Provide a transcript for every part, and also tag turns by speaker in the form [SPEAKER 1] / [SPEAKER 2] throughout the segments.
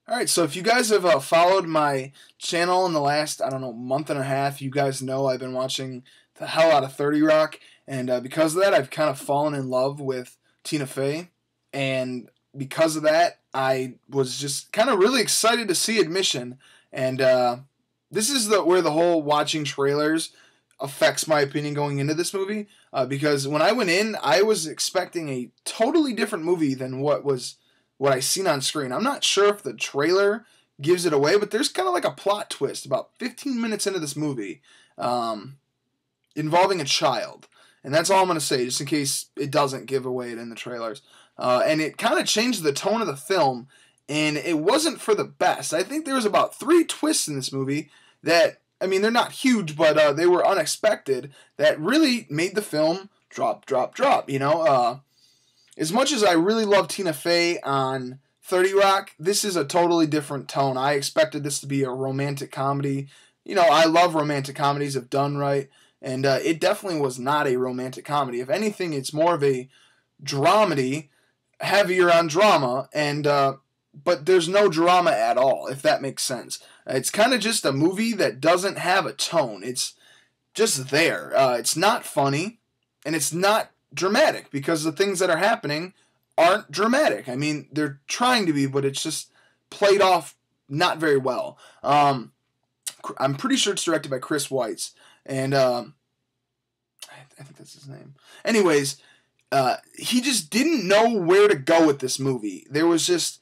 [SPEAKER 1] Alright, so if you guys have followed my channel in the last, I don't know, month and a half, you guys know I've been watching the hell out of 30 Rock, and because of that, I've kind of fallen in love with Tina Fey, and because of that, I was just kind of really excited to see Admission, and this is where the whole watching trailers affects my opinion going into this movie, because when I went in, I was expecting a totally different movie than what I seen on screen. I'm not sure if the trailer gives it away, but there's kind of like a plot twist about 15 minutes into this movie involving a child. And that's all I'm going to say, just in case it doesn't give away it in the trailers. And it kind of changed the tone of the film, and it wasn't for the best. I think there was about 3 twists in this movie that, I mean, they're not huge, but they were unexpected, that really made the film drop, drop, drop, you know? As much as I really love Tina Fey on 30 Rock, this is a totally different tone. I expected this to be a romantic comedy. You know, I love romantic comedies if done right, and it definitely was not a romantic comedy. If anything, it's more of a dramedy, heavier on drama, and but there's no drama at all, if that makes sense. It's kind of just a movie that doesn't have a tone. It's just there. It's not funny, and it's not dramatic, because the things that are happening aren't dramatic. I mean, they're trying to be, but it's just played off not very well. I'm pretty sure it's directed by Paul Weitz, and I think that's his name. Anyways, he just didn't know where to go with this movie. There was just,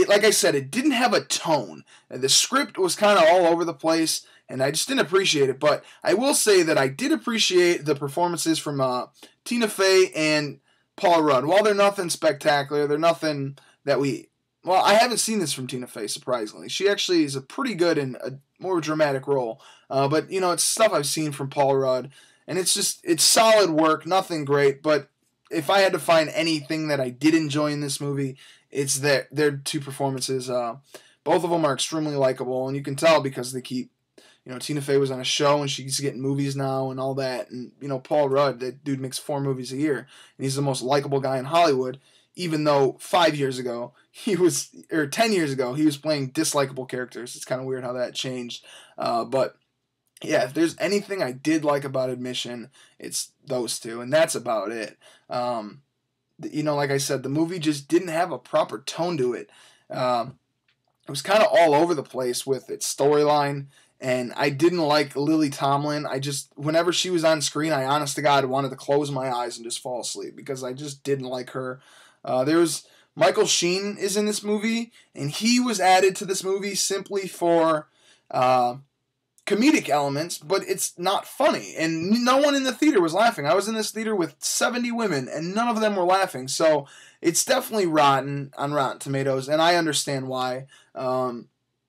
[SPEAKER 1] like I said, it didn't have a tone. The script was kind of all over the place, and I just didn't appreciate it. But I will say that I did appreciate the performances from Tina Fey and Paul Rudd. While they're nothing spectacular, they're nothing that well, I haven't seen this from Tina Fey, surprisingly. She actually is a pretty good in a more dramatic role. But, you know, it's stuff I've seen from Paul Rudd, and it's solid work, nothing great. But if I had to find anything that I did enjoy in this movie, it's their 2 performances. Both of them are extremely likable, and you can tell because they keep, you know, Tina Fey was on a show, and she's getting movies now and all that. And, you know, Paul Rudd, that dude makes 4 movies a year, and he's the most likable guy in Hollywood, even though 5 years ago, 10 years ago, he was playing dislikable characters. It's kind of weird how that changed. But, yeah, if there's anything I did like about Admission, it's those 2, and that's about it. You know, like I said, the movie just didn't have a proper tone to it. It was kind of all over the place with its storyline. And I didn't like Lily Tomlin. Whenever she was on screen, I honest to God wanted to close my eyes and just fall asleep, because I just didn't like her. Michael Sheen is in this movie, and he was added to this movie simply for comedic elements, but it's not funny. And no one in the theater was laughing. I was in this theater with 70 women, and none of them were laughing. So it's definitely rotten on Rotten Tomatoes, and I understand why.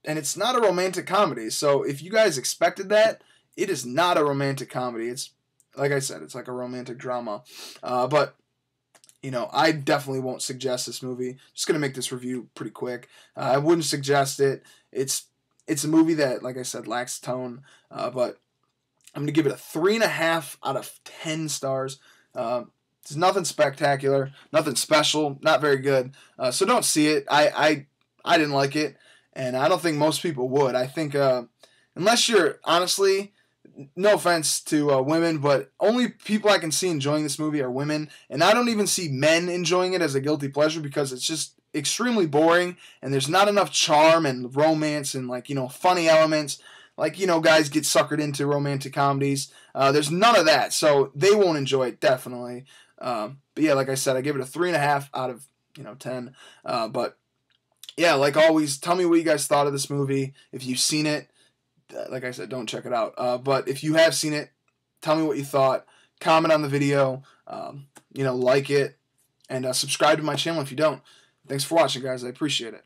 [SPEAKER 1] And it's not a romantic comedy. So if you guys expected that, it is not a romantic comedy. It's, like I said, it's like a romantic drama. But, you know, I definitely won't suggest this movie. Just going to make this review pretty quick. I wouldn't suggest it. It's a movie that, like I said, lacks tone. But I'm going to give it a 3.5 out of 10 stars. It's nothing spectacular, nothing special, not very good. So don't see it. I didn't like it. And I don't think most people would. I think, unless you're, honestly, no offense to women, but only people I can see enjoying this movie are women. And I don't even see men enjoying it as a guilty pleasure, because it's just extremely boring, and there's not enough charm and romance and, like, you know, funny elements. Like, you know, guys get suckered into romantic comedies. There's none of that, so they won't enjoy it, definitely. But yeah, like I said, I give it a 3.5 out of, 10. But yeah, like always, tell me what you guys thought of this movie. If you've seen it, like I said, don't check it out. But if you have seen it, tell me what you thought. Comment on the video, like it, and subscribe to my channel if you don't. Thanks for watching, guys. I appreciate it.